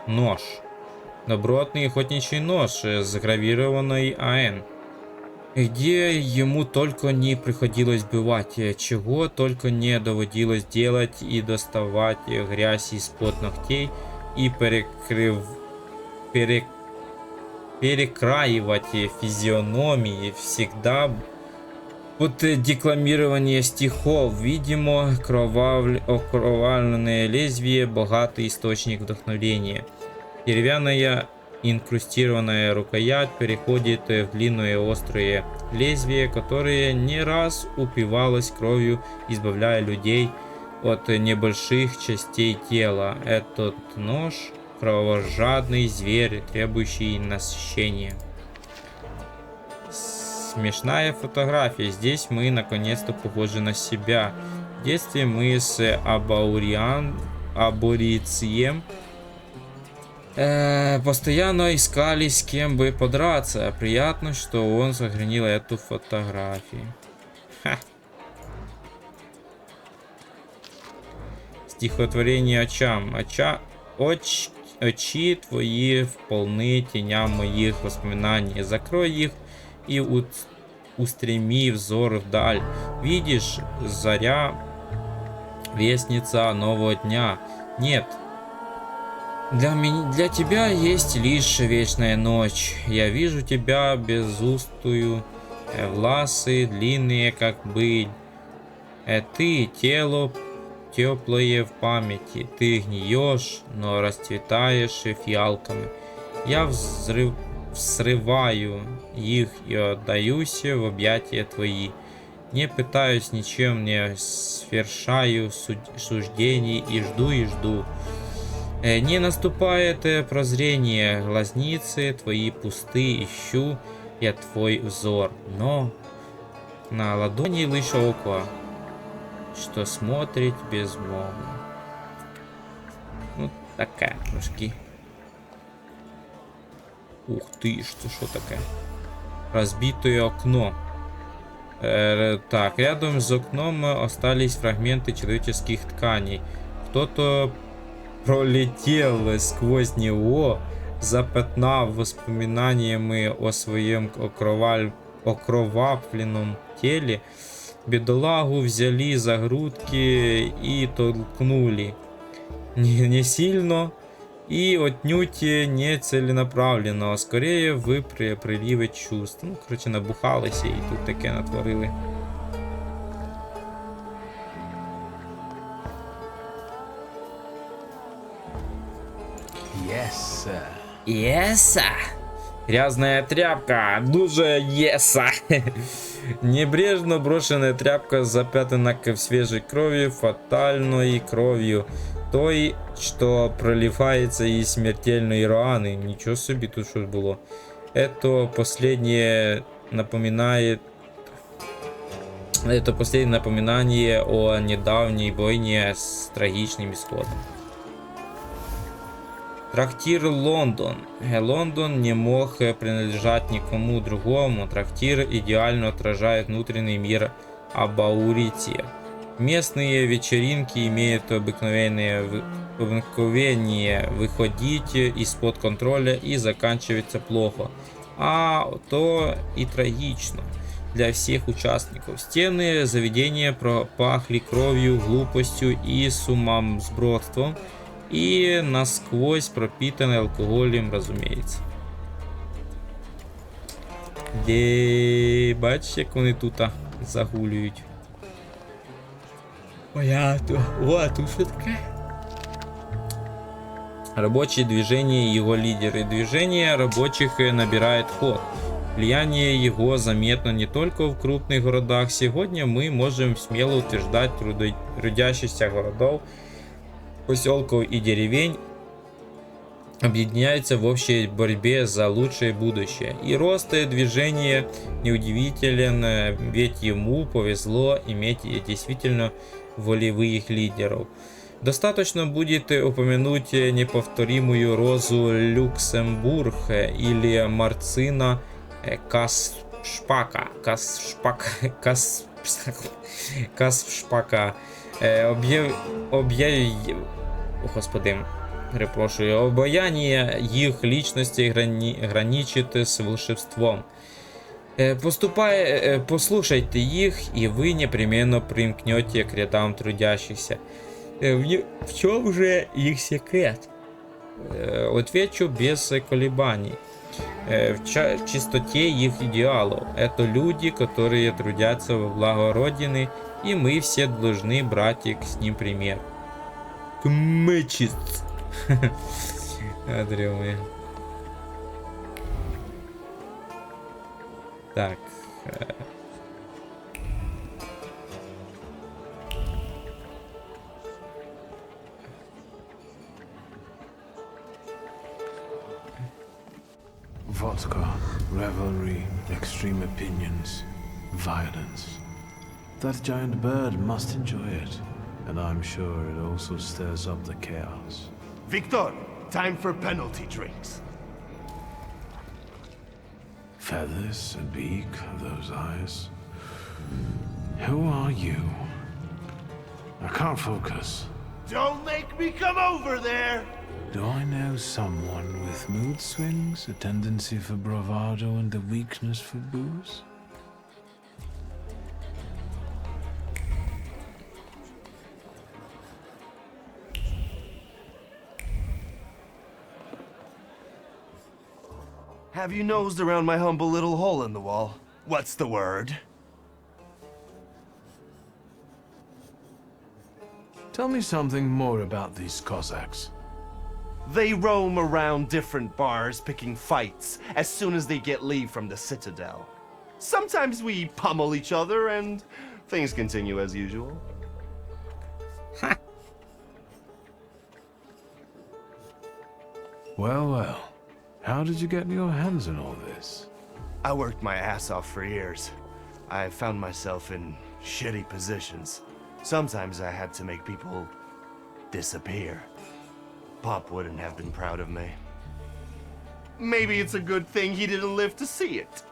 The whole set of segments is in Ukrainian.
Нож. Добротный охотничий нож с гравированной АН. Где ему только не приходилось бывать, чего только не доводилось делать и доставать грязь из-под ногтей и перекраивать физиономии всегда под декламирование стихов. Видимо, окровавленное лезвие – богатый источник вдохновения. Деревянная инкрустированная рукоять переходит в длинное острое лезвие, которое не раз упивалось кровью, избавляя людей от небольших частей тела. Этот нож – кровожадный зверь, требующий насыщения. Смешная фотография. Здесь мы наконец-то похожи на себя. В детстве мы с аборицием постоянно искали, с кем бы подраться. Приятно, что он сохранил эту фотографию. Ха. Стихотворение очам. Очи твои вполны теням моих воспоминаний. Закрой их и устреми взор вдаль. Видишь, заря, вестница нового дня. Нет. Для тебя есть лишь вечная ночь. Я вижу тебя безустую, власы длинные, как быль. Ты тело теплое в памяти. Ты гниешь, но расцветаешь фиалками. Я срываю их и отдаюсь в объятия твои. Не пытаюсь ничем, не свершаю суждений и жду. Не наступает прозрение, глазницы твои пусты, ищу я твой взор, но на ладони лишь око, что смотрит безмолвно. Ну, такая трошки. Ух ты, что такое? Разбитое окно. Так, рядом с окном остались фрагменты человеческих тканей. Кто-то пролетел сквозь него, запятнав воспоминаниями о своем окровавленном теле. Бедолагу взяли за грудки и толкнули. Не сильно и отнюдь не целенаправленно, а скорее в приливе чувств. Ну, короче, набухалися і тут таке натворили. Еса. Грязная тряпка. Дуже еса. Небрежно брошенная тряпка запятнана свежей кровью, фатальной кровью. Той, что проливается из смертельной раны. Ничего себе, тут что было. Это последнее напоминание о недавней войне с трагичным исходом. Трактир Лондон. Лондон не мог принадлежать никому другому. Трактир идеально отражает внутренний мир Абаурити. Местные вечеринки имеют обыкновение выходить из-под контроля и заканчиваться плохо. А то и трагично для всех участников. Стены заведения пропахли кровью, глупостью и сумасбродством. І насквозь пропитаний алкоголем, разумеется. Бачиш, як вони тут загулюють. Понятно. О, тут що таке? Рабочие движения и его лидеры. Движение рабочих набирает ход. Влияние его заметно не только в крупных городах. Сегодня мы можем смело утверждать, трудящихся городов, поселков и деревень объединяются в общей борьбе за лучшее будущее. И рост движения неудивителен, ведь ему повезло иметь действительно волевых лидеров. Достаточно будет упомянуть неповторимую Розу Люксембург или Марцина Каспака. перепрошую, обаяние их личности граничит с волшебством. Послушайте их, и вы непременно примкнете к рядам трудящихся. В чем же их секрет? Отвечу без колебаний. В чистоте их идеалов. Это люди, которые трудятся во благо Родины, и мы все должны брать с ним пример. Кмычиц. Дрёмые. Так. Vodka, revelry, extreme opinions, violence. That giant bird must enjoy it, and I'm sure it also stirs up the chaos. Victor, time for penalty drinks. Feathers, a beak, those eyes. Who are you? I can't focus. Don't make me come over there! Do I know someone with mood swings, a tendency for bravado, and a weakness for booze? Have you nosed around my humble little hole in the wall? What's the word? Tell me something more about these Cossacks. They roam around different bars picking fights as soon as they get leave from the Citadel. Sometimes we pummel each other and things continue as usual. Well, well. How did you get your hands on all this? I worked my ass off for years. I found myself in shitty positions. Sometimes I had to make people disappear. Pop wouldn't have been proud of me. Maybe it's a good thing he didn't live to see it.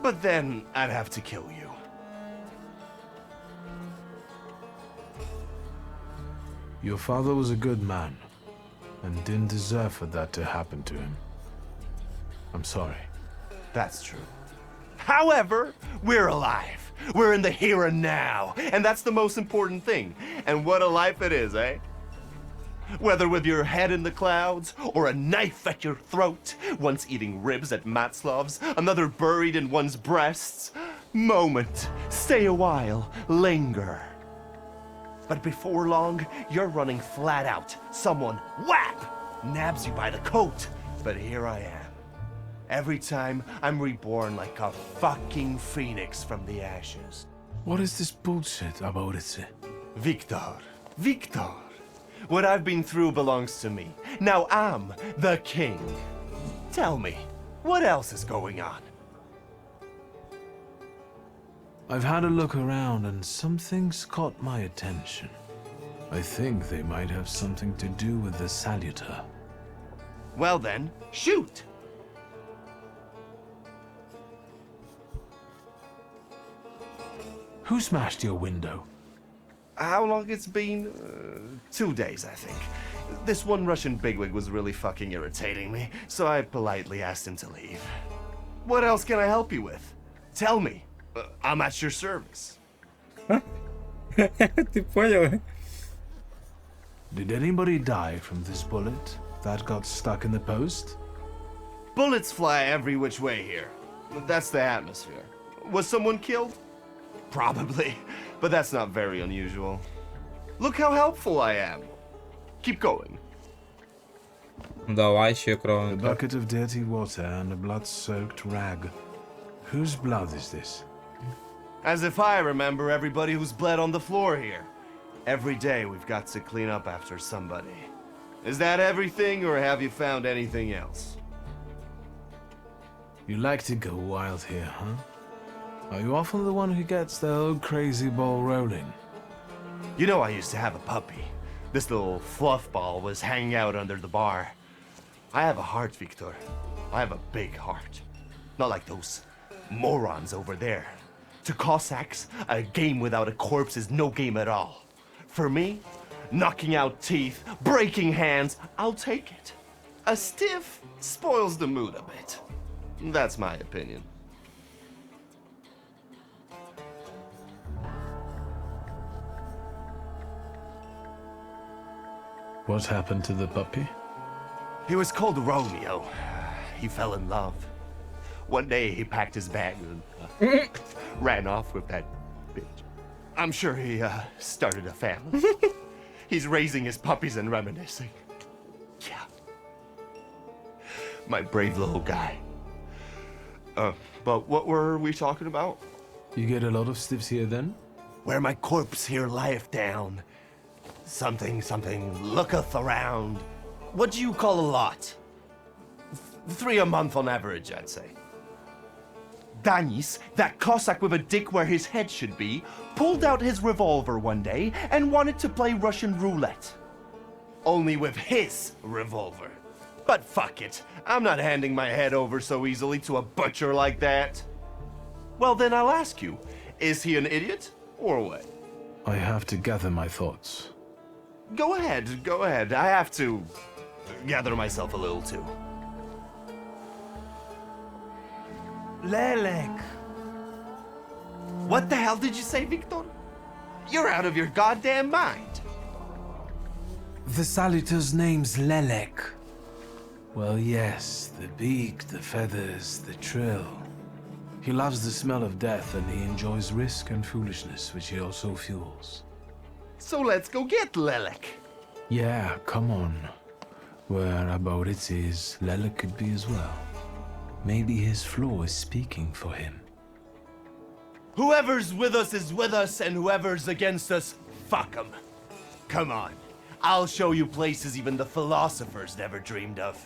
But then I'd have to kill you. Your father was a good man, and didn't deserve for that to happen to him. I'm sorry. That's true. However, we're alive. We're in the here and now, and that's the most important thing. And what a life it is, eh? Whether with your head in the clouds, or a knife at your throat, once eating ribs at Matzlov's, another buried in one's breasts. Moment, stay a while, linger. But before long, you're running flat out. Someone, whap, nabs you by the coat. But here I am. Every time, I'm reborn like a fucking phoenix from the ashes. What is this bullshit about it? Victor, Victor. What I've been through belongs to me. Now I'm the king. Tell me, what else is going on? I've had a look around and some things caught my attention. I think they might have something to do with the Saluter. Well then, shoot! Who smashed your window? How long it's been? 2 days, I think. This one Russian bigwig was really fucking irritating me, so I politely asked him to leave. What else can I help you with? Tell me. I'm at your service. Ты понял? Did anybody die from this bullet that got stuck in the post? Bullets fly every which way here. That's the atmosphere. Was someone killed? Probably, but that's not very unusual. Look how helpful I am. Keep going. Давай еще A кровь. bucket of dirty water and a blood-soaked rag. Whose blood is this? As if I remember everybody who's bled on the floor here. Every day we've got to clean up after somebody. Is that everything, or have you found anything else? You like to go wild here, huh? Are you often the one who gets the old crazy ball rolling? You know I used to have a puppy. This little fluff ball was hanging out under the bar. I have a heart, Victor. I have a big heart. Not like those morons over there. To Cossacks, a game without a corpse is no game at all. For me, knocking out teeth, breaking hands, I'll take it. A stiff spoils the mood a bit. That's my opinion. What happened to the puppy? He was called Romeo. He fell in love. One day he packed his bag and ran off with that bitch. I'm sure he started a family. He's raising his puppies and reminiscing. Yeah. My brave little guy. But what were we talking about? You get a lot of stiffs here then? Where my corpse here lieth down. Something, looketh around. What do you call a lot? 3 a month on average, I'd say. Danis, that Cossack with a dick where his head should be, pulled out his revolver one day and wanted to play Russian roulette. Only with his revolver. But fuck it, I'm not handing my head over so easily to a butcher like that. Well then I'll ask you, is he an idiot or what? I have to gather my thoughts. Go ahead. I have to gather myself a little too. Lelek. What the hell did you say, Victor? You're out of your goddamn mind. The Salutor's name's Lelek. Well, yes, the beak, the feathers, the trill. He loves the smell of death and he enjoys risk and foolishness, which he also fuels. So let's go get Lelek. Yeah, come on. Where it is, Lelek could be as well. Maybe his flaw is speaking for him. Whoever's with us is with us, and whoever's against us, fuck 'em. Come on, I'll show you places even the philosophers never dreamed of.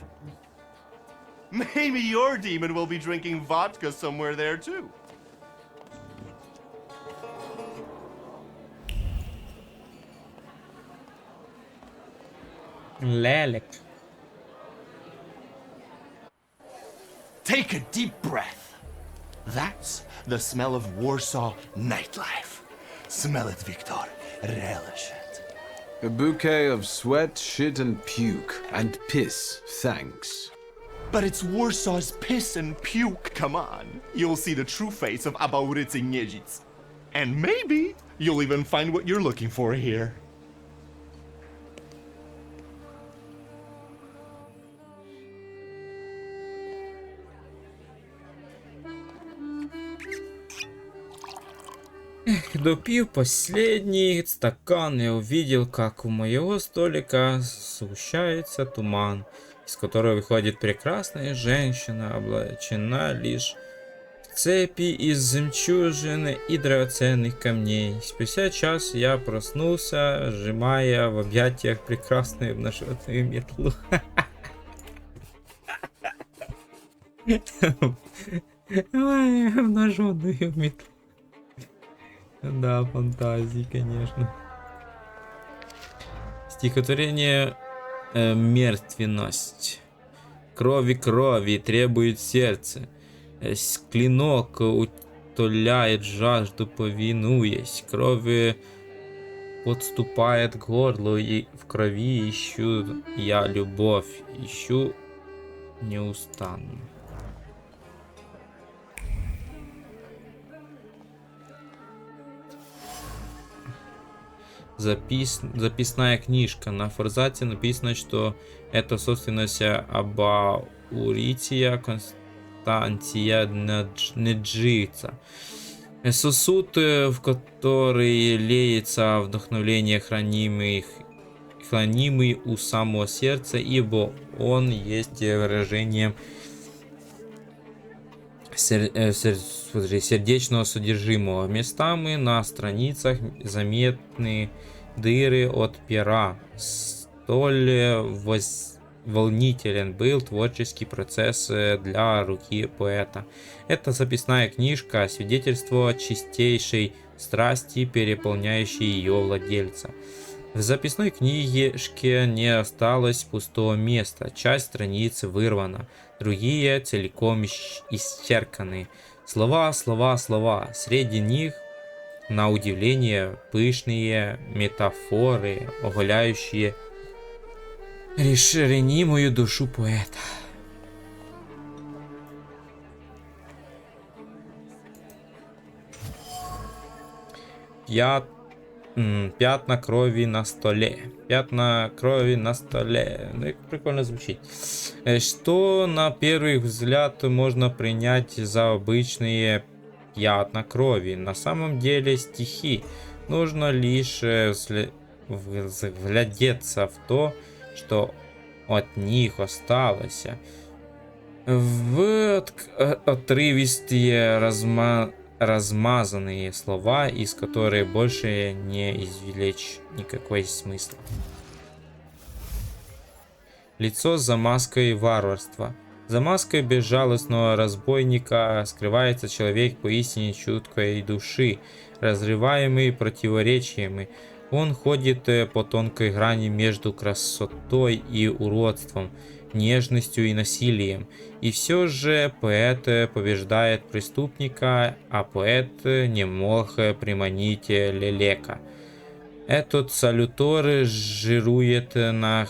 Maybe your demon will be drinking vodka somewhere there too. Лелек. Take a deep breath. That's the smell of Warsaw nightlife. Smell it, Victor. Relish it. A bouquet of sweat, shit, and puke. And piss, thanks. But it's Warsaw's piss and puke. Come on. You'll see the true face of Abaurycy Niedzic. And maybe you'll even find what you're looking for here. Допив последний стакан и увидел, как у моего столика сгущается туман, из которого выходит прекрасная женщина, облачена лишь в цепи из жемчужины и драгоценных камней. Спустя час я проснулся, сжимая в объятиях прекрасную обнаженную метлу. Обнаженную метлу. Да, фантазии, конечно. Стихотворение «Мертвенность». Крови требует сердце. Клинок утоляет жажду, повинуясь. Крови подступает к горлу, и в крови ищу я любовь. Ищу неустанно. Записная книжка. На форзаце написано, что это собственность Абауриция Константия Неджица. Сосуд, в который леется вдохновление, хранимый у самого сердца, ибо он есть выражением сердечного содержимого. Местами на страницах заметны дыры от пера. Столь волнителен был творческий процесс для руки поэта. Это записная книжка, свидетельство чистейшей страсти, переполняющей ее владельца. В записной книжке не осталось пустого места, часть страниц вырвана, другие целиком исчерканы. Слова. Среди них на удивление пышные метафоры, оголяющие ранимую душу поэта. Пятна крови на столе. Пятна крови на столе. Ну, прикольно звучит. Что на первый взгляд можно принять за обычные пятна крови. На самом деле стихи. Нужно лишь вглядеться в то, что от них осталось. В отрывистые размазанные слова, из которых больше не извлечь никакой смысла. Лицо за маской варварства. За маской безжалостного разбойника скрывается человек поистине чуткой души, разрываемый противоречиями. Он ходит по тонкой грани между красотой и уродством, нежностью и насилием. И все же поэт побеждает преступника, а поэт не мог приманить лелека. Этот салютор жирует на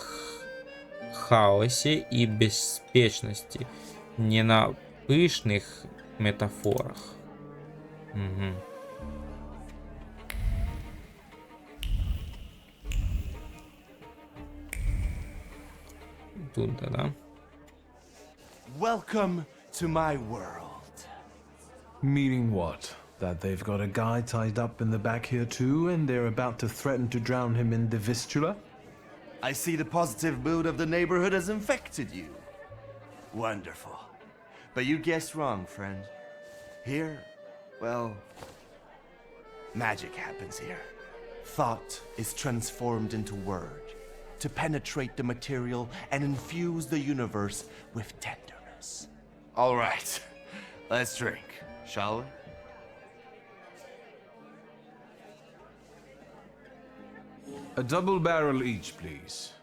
хаосе и беспечности, не на пышных метафорах. Угу. Тут, да? Welcome to my world. Meaning what? That they've got a guy tied up in the back here too, and they're about to threaten to drown him in the Vistula? I see the positive mood of the neighborhood has infected you. Wonderful. But you guessed wrong, friend. Here, well, magic happens here. Thought is transformed into word to penetrate the material and infuse the universe with tenderness. All right, let's drink, shall we? A double barrel each, please.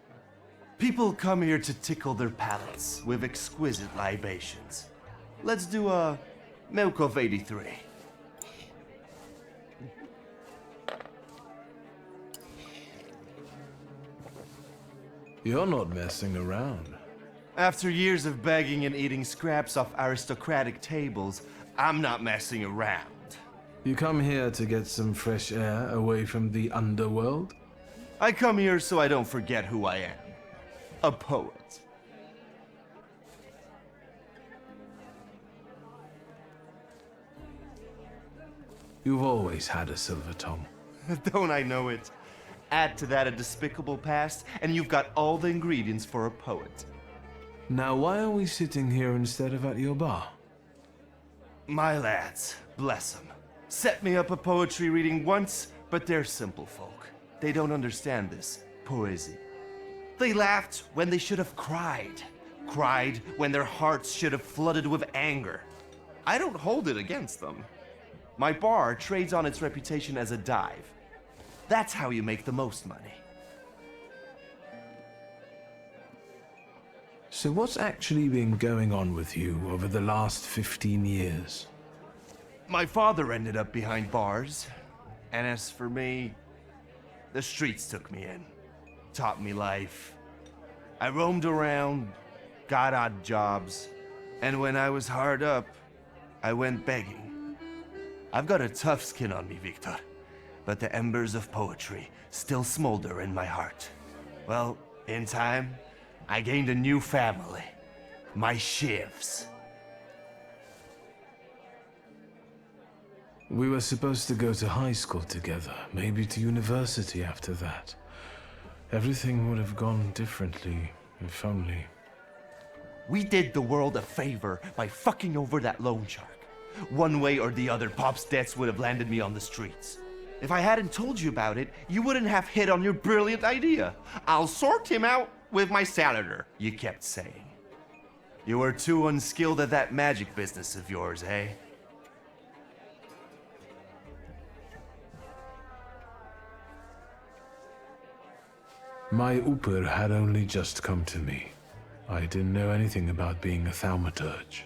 People come here to tickle their palates with exquisite libations. Let's do a milk of 83. You're not messing around. After years of begging and eating scraps off aristocratic tables, I'm not messing around. You come here to get some fresh air away from the underworld? I come here so I don't forget who I am. A poet. You've always had a silver tongue. Don't I know it? Add to that a despicable past, and you've got all the ingredients for a poet. Now, why are we sitting here instead of at your bar? My lads, bless them, set me up a poetry reading once, but they're simple folk. They don't understand this poesy. They laughed when they should have cried. Cried when their hearts should have flooded with anger. I don't hold it against them. My bar trades on its reputation as a dive. That's how you make the most money. So what's actually been going on with you over the last 15 years? My father ended up behind bars, and as for me, the streets took me in, taught me life. I roamed around, got odd jobs, and when I was hard up, I went begging. I've got a tough skin on me, Victor, but the embers of poetry still smolder in my heart. Well, in time, I gained a new family, my Shivs. We were supposed to go to high school together, maybe to university after that. Everything would have gone differently, if only. We did the world a favor by fucking over that loan shark. One way or the other, Pop's debts would have landed me on the streets. If I hadn't told you about it, you wouldn't have hit on your brilliant idea. I'll sort him out with my senator, you kept saying. You were too unskilled at that magic business of yours, eh? My Uper had only just come to me. I didn't know anything about being a Thaumaturge.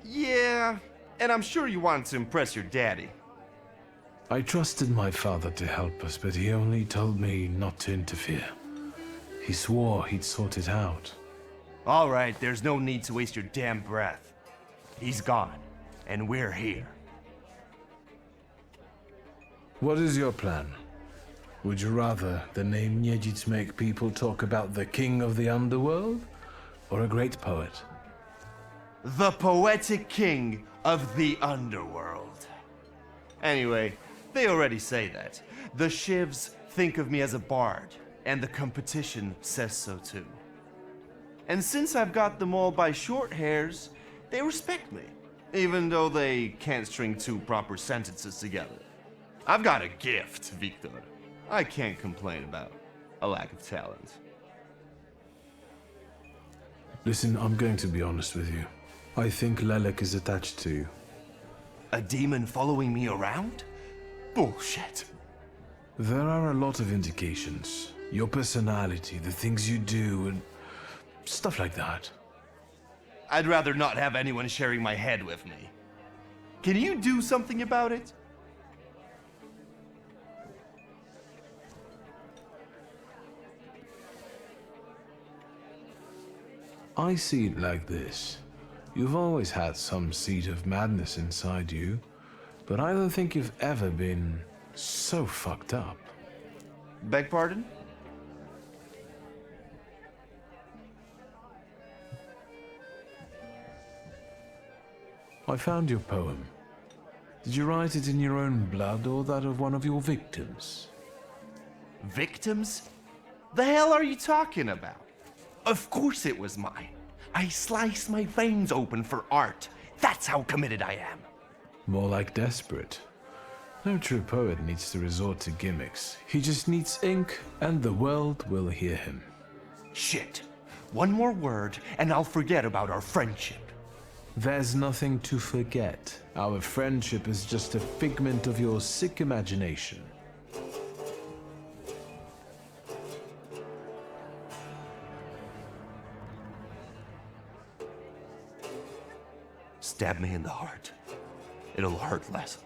Yeah, and I'm sure you wanted to impress your daddy. I trusted my father to help us, but he only told me not to interfere. He swore he'd sort it out. All right, there's no need to waste your damn breath. He's gone, and we're here. What is your plan? Would you rather the name Niedzits make people talk about the king of the underworld, or a great poet? The poetic king of the underworld. Anyway, they already say that. The Shivs think of me as a bard, and the competition says so too. And since I've got them all by short hairs, they respect me, even though they can't string two proper sentences together. I've got a gift, Victor. I can't complain about a lack of talent. Listen, I'm going to be honest with you. I think Lelek is attached to you. A demon following me around? Bullshit. There are a lot of indications. Your personality, the things you do, and stuff like that. I'd rather not have anyone sharing my head with me. Can you do something about it? I see it like this. You've always had some seed of madness inside you, but I don't think you've ever been so fucked up. Beg pardon? I found your poem. Did you write it in your own blood or that of one of your victims? Victims? The hell are you talking about? Of course it was mine. I sliced my veins open for art. That's how committed I am. More like desperate. No true poet needs to resort to gimmicks. He just needs ink, and the world will hear him. Shit. One more word, and I'll forget about our friendship. There's nothing to forget. Our friendship is just a figment of your sick imagination. Stab me in the heart. It'll hurt less.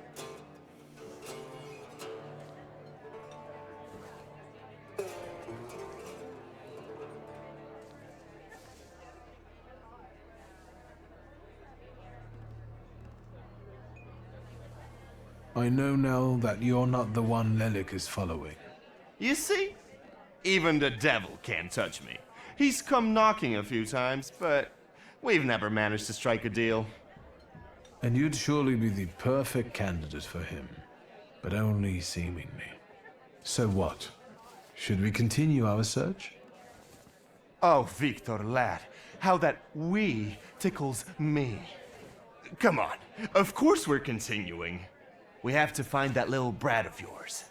I know now that you're not the one Lelek is following. You see? Even the devil can't touch me. He's come knocking a few times, but we've never managed to strike a deal. And you'd surely be the perfect candidate for him, but only seemingly. So what? Should we continue our search? Oh, Victor, lad, how that we tickles me. Come on, of course we're continuing. We have to find that little brat of yours.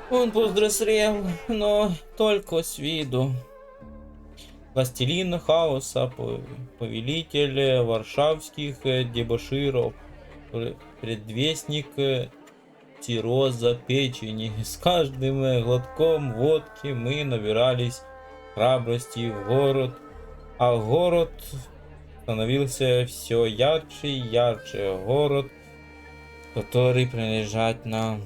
Он повзрослел, но только с виду. Властелин хаоса, повелитель варшавских дебоширов, предвестник цирроза печени. С каждым глотком водки мы набирались храбрости в город, а город становился все ярче и ярче. Город, который принадлежит нам.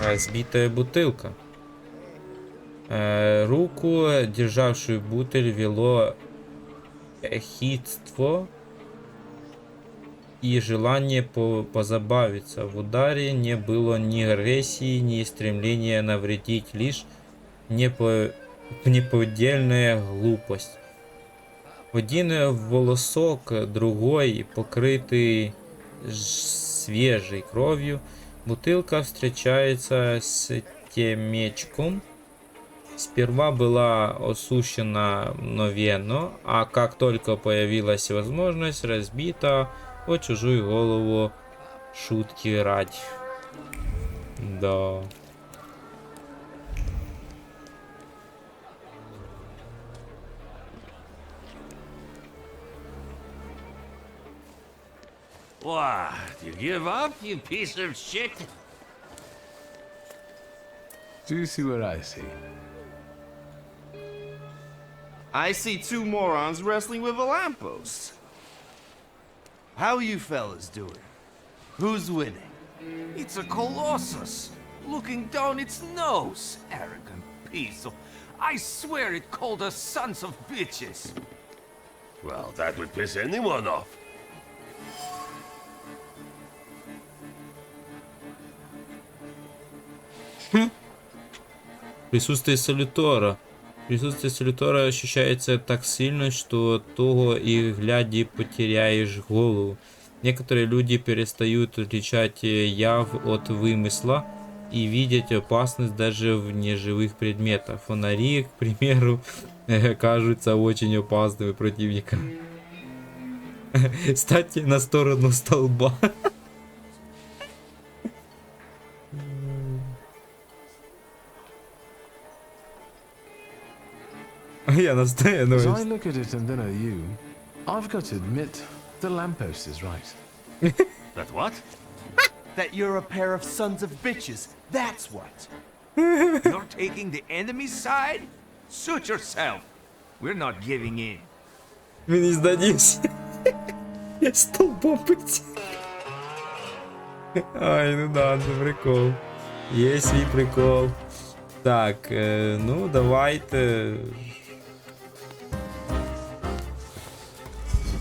Разбитая бутылка. Руку, державшую бутыль, вело хитство и желание позабавиться. В ударе не было ни агрессии, ни стремления навредить, лишь неподдельная глупость. Один волосок, другой покрытый свежей кровью. Бутылка встречается с темечком. Сперва была осушена мгновенно, а как только появилась возможность, разбита о чужую голову шутки ради. Да. What? You give up, you piece of shit? Do you see what I see? I see two morons wrestling with a lamppost. How you fellas doing? Who's winning? It's a colossus, looking down its nose. Arrogant piece of... I swear it called us sons of bitches. Well, that would piss anyone off. Присутствие салютора. Присутствие салютора ощущается так сильно, что того и гляди потеряешь голову. Некоторые люди перестают отличать яв от вымысла и видят опасность даже в неживых предметах. Фонари, к примеру, кажутся очень опасными противниками. Кстати, на сторону столба. Я настаю, As I look at it and then at you, I've got to admit, the lamppost is right. That what? That you're a pair of sons of bitches, that's what. You're taking the enemy's side? Suit yourself. We're not giving in. Він не здадись. Столбом пить. Ай, ну да, це прикол. Є свій прикол. Так, ну давайте.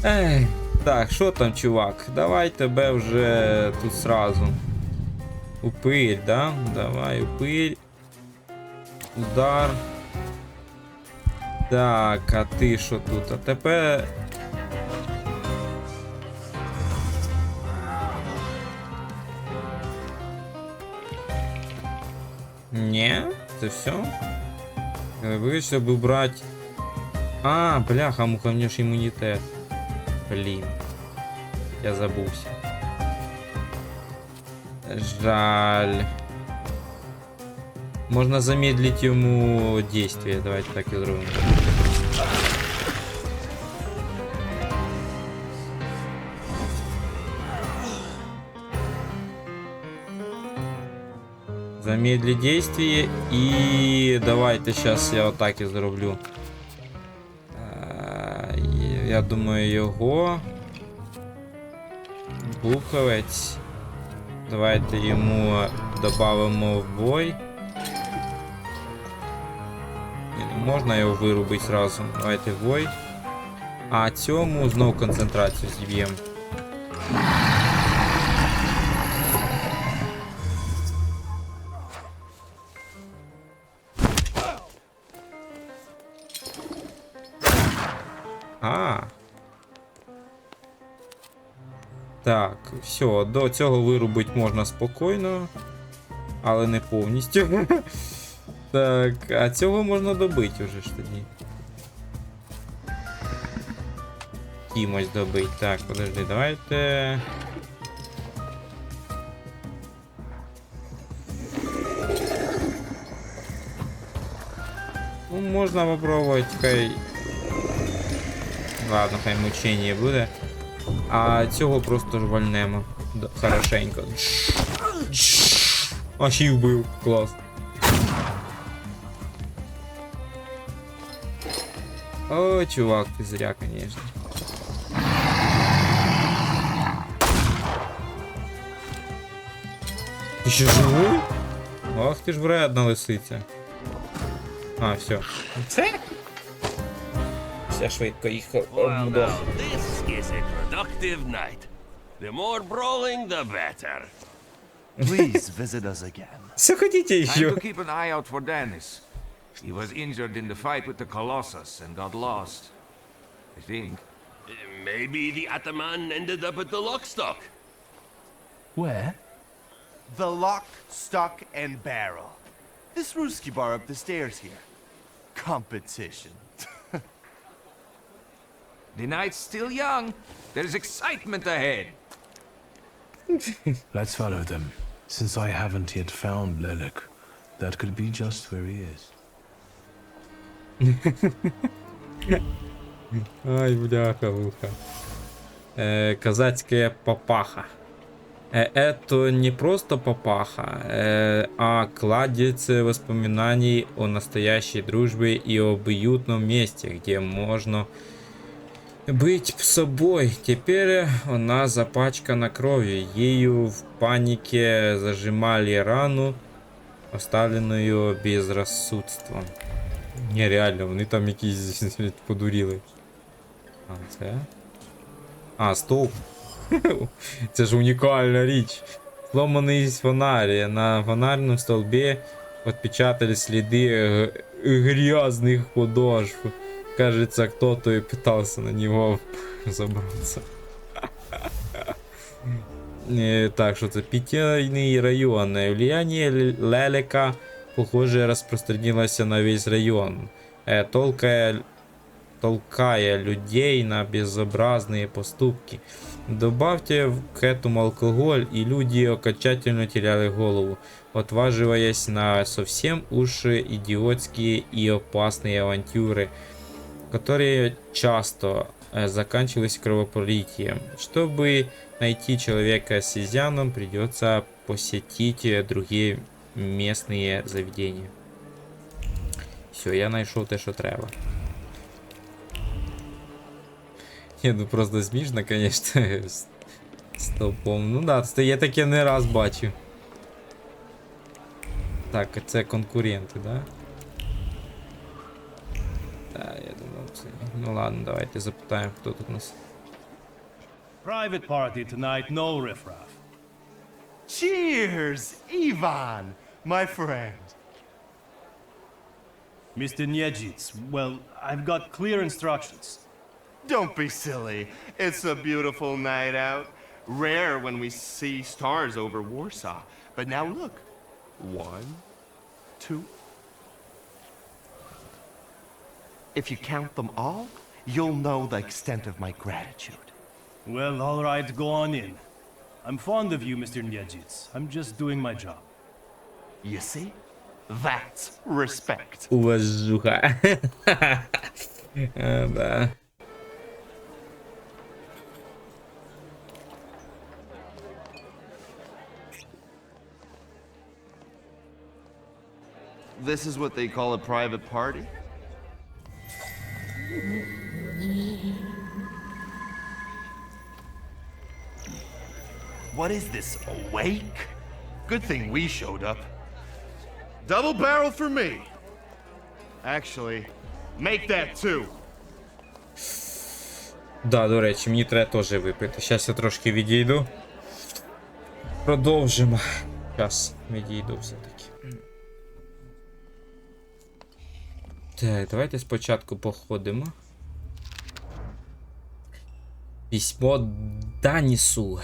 Ей, так, що там, чувак? Давай тебе вже тут сразу. Упирь, да? Давай, упирь. Удар. Так, а ти що тут? А тепер... Ні, це все? Вийшов би брати... А, бляха, муха, мені ж імунітет. Блін. Я забувся. Жаль. Можна замедлить йому действие. Давайте так і зробимо. Замедлить действие и давайте сейчас я вот так и зроблю. Я думаю, його буковець. Давайте йому додамо в бой. Можна його вирубити зразу. Давайте в бой. А цьому знову концентрацію зіб'ємо. Так, все, до цього вирубити можна спокійно, але не повністю. Так, а цього можна добити вже ж тоді. Кимось добити. Так, подожди, давайте. Ну, можна попробувати, хай. Ладно, хай мучення буде. А цього просто ж вальнемо. Хорошенько. А ще й вбив. Клас. О, чувак, ти зря, конечно. Ти ще живий? Ах, ти ж вредна лисиця. А, все. Це? Все швидко їх Well, now, this is a productive night. The more brawling, the better. Please visit us again. Все хотите Time еще? to keep an eye out for Dennis. He was injured in the fight with the Colossus and got lost. I think. Maybe the Ataman ended up at the Lockstock. Where? The lock, stock, and barrel. This Ruski bar up the stairs here. Competition. The night's still young. There's excitement ahead. Let's follow them. Since I haven't yet found Lelek, that could be just where he is. Ай, бляха-муха. Казацкая папаха. Это не просто папаха, а кладезь воспоминаний о настоящей дружбе и об уютном месте, где можно быть собой. Теперь она запачкана кровью. Ею в панике зажимали рану, оставленную безрассудством. Нереально, вони там якісь подуріли. А, це? А, стовп. Це ж унікальна річ. Сломаний фонарь. На фонарном столбе отпечатали следы грязных подошв. Кажется, кто-то и пытался на него забраться. Так, что это питейный район. Влияние Лелека, похоже, распространилось на весь район. Толкая людей на безобразные поступки. Добавьте к этому алкоголь, и люди окончательно теряли голову, отваживаясь на совсем уж идиотские и опасные авантюры, которые часто заканчивались кровопролитием. Чтобы найти человека с изъяном, придется посетить другие местные заведения. Все, я знайшов те, що треба. Ні, ну просто смішно, конечно, з толпом. Ну да, я таке не раз бачив. Так, це конкуренти, да? Так, я думав це. Ну ладно, давайте запитаємо, хто тут у нас. Private party tonight, no riffraff. Cheers, Ivan, my friend. Mr. Niedzits, well, I've got clear instructions. Don't be silly. It's a beautiful night out. Rare when we see stars over Warsaw. But now look. 1, 2. If you count them all, you'll know the extent of my gratitude. Well, all right, go on in. I'm fond of you, Mr. Niedzits. I'm just doing my job. You see? That's respect. Уважуха. Да. This is what they call a private party? What is this, a wake? Good thing we showed up. Double barrel for me. Actually, make that two. Да, до речі, мені треба теж випити. Зараз я трошки відійду. Продовжимо. Зараз відійду все-таки. Так, давайте спочатку походимо. Письмо Данису.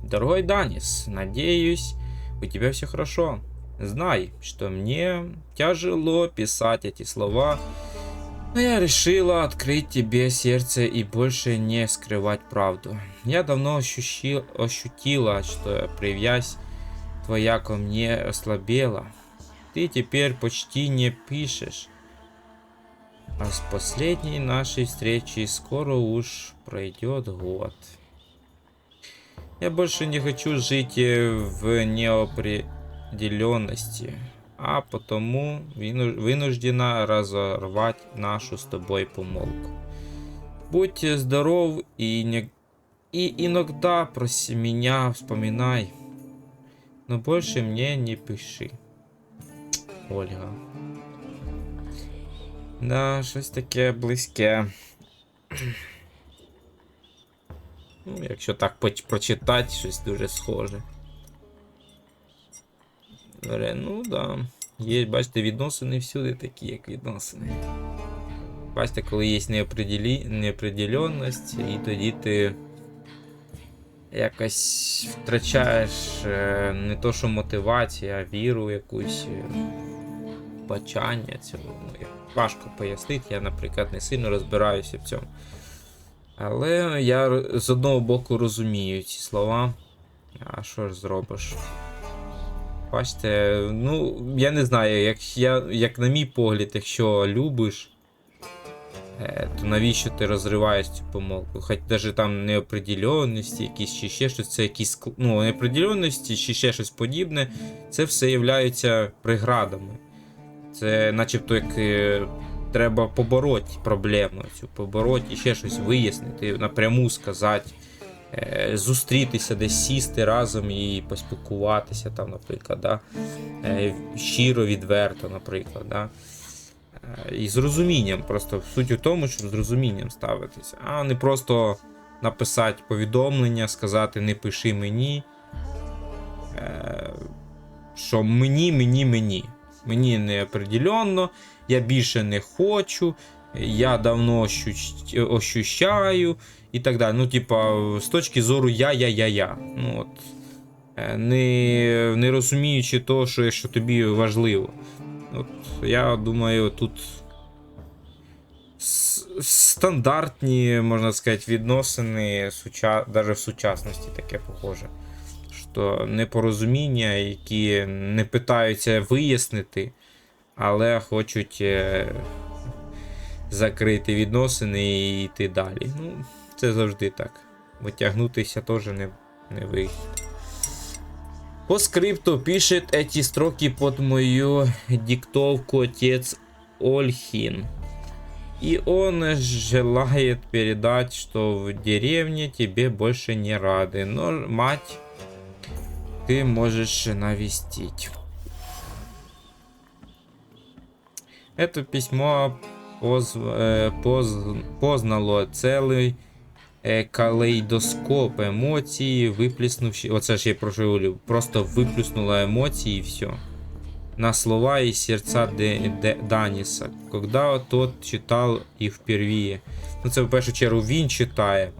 Дорогой Данис, надеюсь, у тебя все хорошо. Знай, что мне тяжело писать эти слова, но я решила открыть тебе сердце и больше не скрывать правду. Я давно ощутила, что привязь твоя ко мне ослабела. Ты теперь почти не пишешь. А с последней нашей встречи скоро уж пройдет год. Я больше не хочу жить в неопределенности, а потому вынуждена разорвать нашу с тобой помолвку. Будь здоров и иногда про меня вспоминай, но больше мне не пиши. Ольга. Да, щось таке близьке. Ну, якщо так прочитати, щось дуже схоже. Ну, да. Є, бачите, відносини всюди такі, як відносини. Бачите, коли є неопределенність, і тоді ти якось втрачаєш не то, що мотивацію, а віру якусь, бачання цього. Ну, важко пояснити, я, наприклад, не сильно розбираюся в цьому. Але я з одного боку розумію ці слова. А що ж зробиш? Бачите, ну, я не знаю, як на мій погляд, якщо любиш, то навіщо ти розриваєш цю помилку? Хоч навіть там неопределенності, якісь чи ще щось, це якісь, ну, неопределенності чи ще щось подібне, це все є преградами. Це начебто як треба побороти проблему цю, побороти і ще щось вияснити, напряму сказати, зустрітися, десь сісти разом і поспілкуватися там, наприклад, да? Щиро, відверто, наприклад, да? І з розумінням, просто суть у тому, щоб з розумінням ставитися, а не просто написати повідомлення, сказати не пиши мені, що мені не определенно, я більше не хочу, я давно ощущаю і так далі. Ну, типа, з точки зору я. Ну, от, не розуміючи того, що тобі важливо. От, я думаю, тут стандартні, можна сказати, відносини, навіть в сучасності таке похоже. Що непорозуміння, які не питаються вияснити, але хочуть закрити відносини і йти далі. Ну, це завжди так. Витягнутися теж не вийде. По скрипту пишет эти строки под мою диктовку отец Ольхин. И он желает передать, что в деревне тебе больше не рады, но мать ты можешь навестить. Это письмо познало целый калейдоскоп емоцій, виплеснувши. Оце ж я прошу, просто виплеснула емоції і все. На слова і серця Даніса, коли тот читав їх впервые. Ну, це в першу чергу він читає,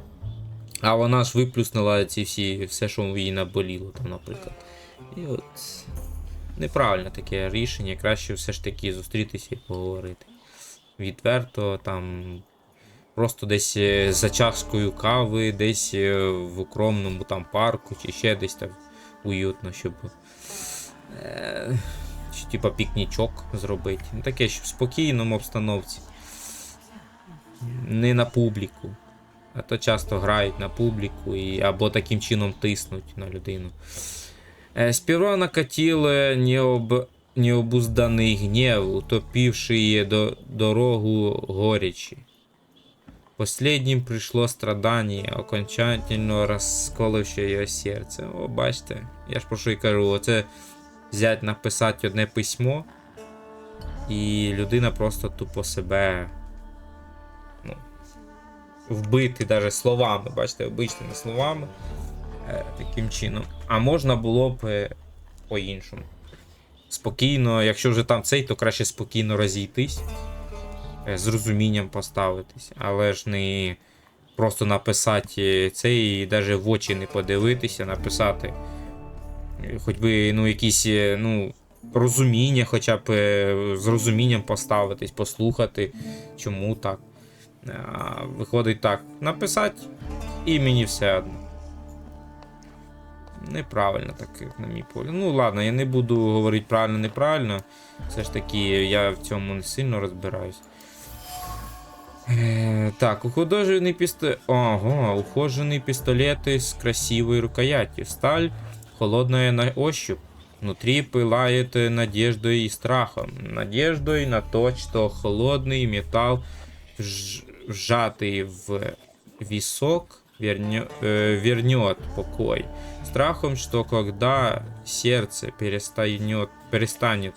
а вона ж виплюснула все, що їй наболіло, там, наприклад. І от неправильне таке рішення, краще все ж таки зустрітися і поговорити. Відверто, там, просто десь за чашкою кави, десь в укромному там парку, чи ще десь так уютно, щоб типа пікнічок зробити. Ну, таке, щоб в спокійному обстановці. Не на публіку. А то часто грають на публіку або таким чином тиснуть на людину. Сперва накатил необузданный гнев, утопивший дорогу горечи. Последнім прийшло страдання, окончательно розколивши його серце. О, бачите, я ж про що й кажу, оце взять, написати одне письмо, і людина просто тупо себе, ну, вбити навіть словами, бачите, обичними словами, таким чином. А можна було б по-іншому. Спокійно, якщо вже там цей, то краще спокійно розійтись, з розумінням поставитись, але ж не просто написати це і навіть в очі не подивитися, написати хоч би, ну, якісь, ну, розуміння, хоча б з розумінням поставитись, послухати, чому так. Виходить так, написати і мені все одно. Неправильно так, на мій погляд. Ну ладно, я не буду говорити правильно-неправильно, все ж таки я в цьому не сильно розбираюсь. Так, ухоженный пистолет с красивой рукоятью. Сталь холодная на ощупь. Внутри пылает надеждой и страхом. Надеждой на то, что холодный металл, вжатый в висок, вернет покой. Страхом, что когда сердце перестанет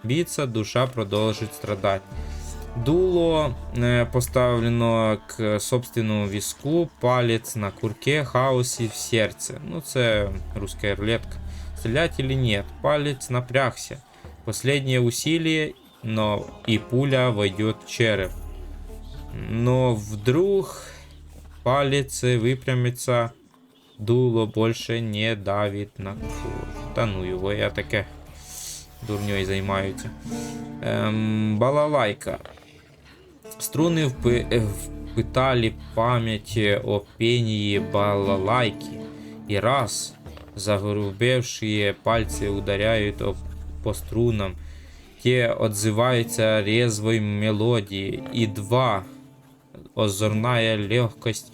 биться, душа продолжит страдать. Дуло поставлено к собственному виску, палец на курке, хаосе в сердце. Ну, це русская рулетка. Стрелять или нет? Палец напрягся. Последнее усилие, но и пуля войдет в череп. Но вдруг палец выпрямится, дуло больше не давит на кожу. Та ну його, я таке дурньою займаюся. Балалайка. Струны впитали память о пении балалайки. И раз Загрубевшие пальцы ударяют по струнам. Те отзываются резвой мелодией. И два. Озорная легкость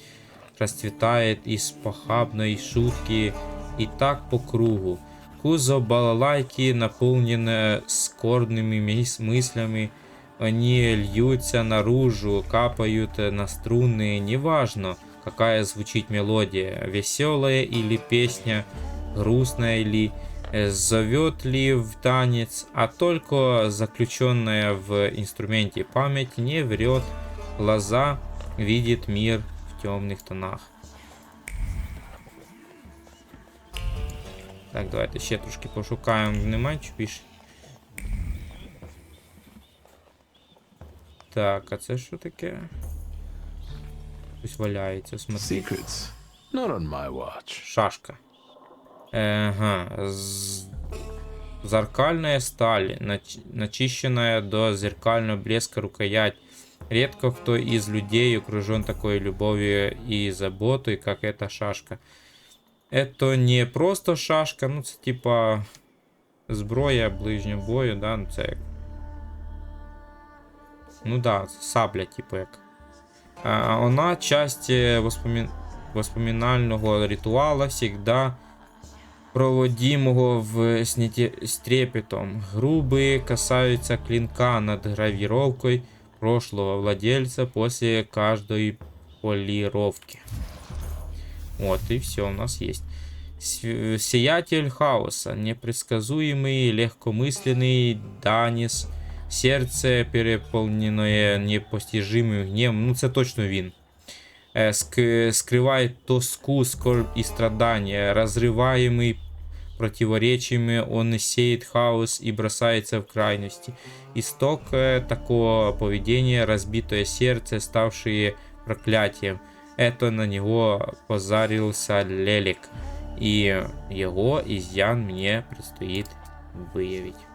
расцветает из похабной шутки. И так по кругу. Кузов балалайки наполнен скорбными мыслями. Они льются наружу, капают на струны. Неважно, какая звучит мелодия. Веселая или песня, грустная ли, зовет ли в танец. А только заключенная в инструменте память не врет. Глаза видит мир в темных тонах. Так, давайте ще трошки пошукаємо. Немає чи більше? Так, а це що таке? Щось валяється, смотри. Secrets. Not on my watch. Шашка. Ага. Зеркальная сталь, начищенная до зеркального блеска рукоять. Редко кто из людей окружен такой любовью и заботой, как эта шашка. Это не просто шашка, ну це типа зброя ближнього бою, да, ну це як. Ну да, сабля, типу як. Вона часть воспоминального ритуала, всегда проводимого с трепетом. Грубые касаются клинка над гравировкой прошлого владельца после каждой полировки. Вот и все у нас есть. Сиятель хаоса, непредсказуемый, легкомысленный Данис. Сердце, переповнене непостижимим гневом. Ну, це точно він. Скрывает тоску, скорбь и страдания. Разрываемый противоречиями, он сеет хаос и бросается в крайности. Исток такого поведения — разбитое сердце, ставшее проклятием. Это на него позарился Лелик. И его изъян мне предстоит выявить.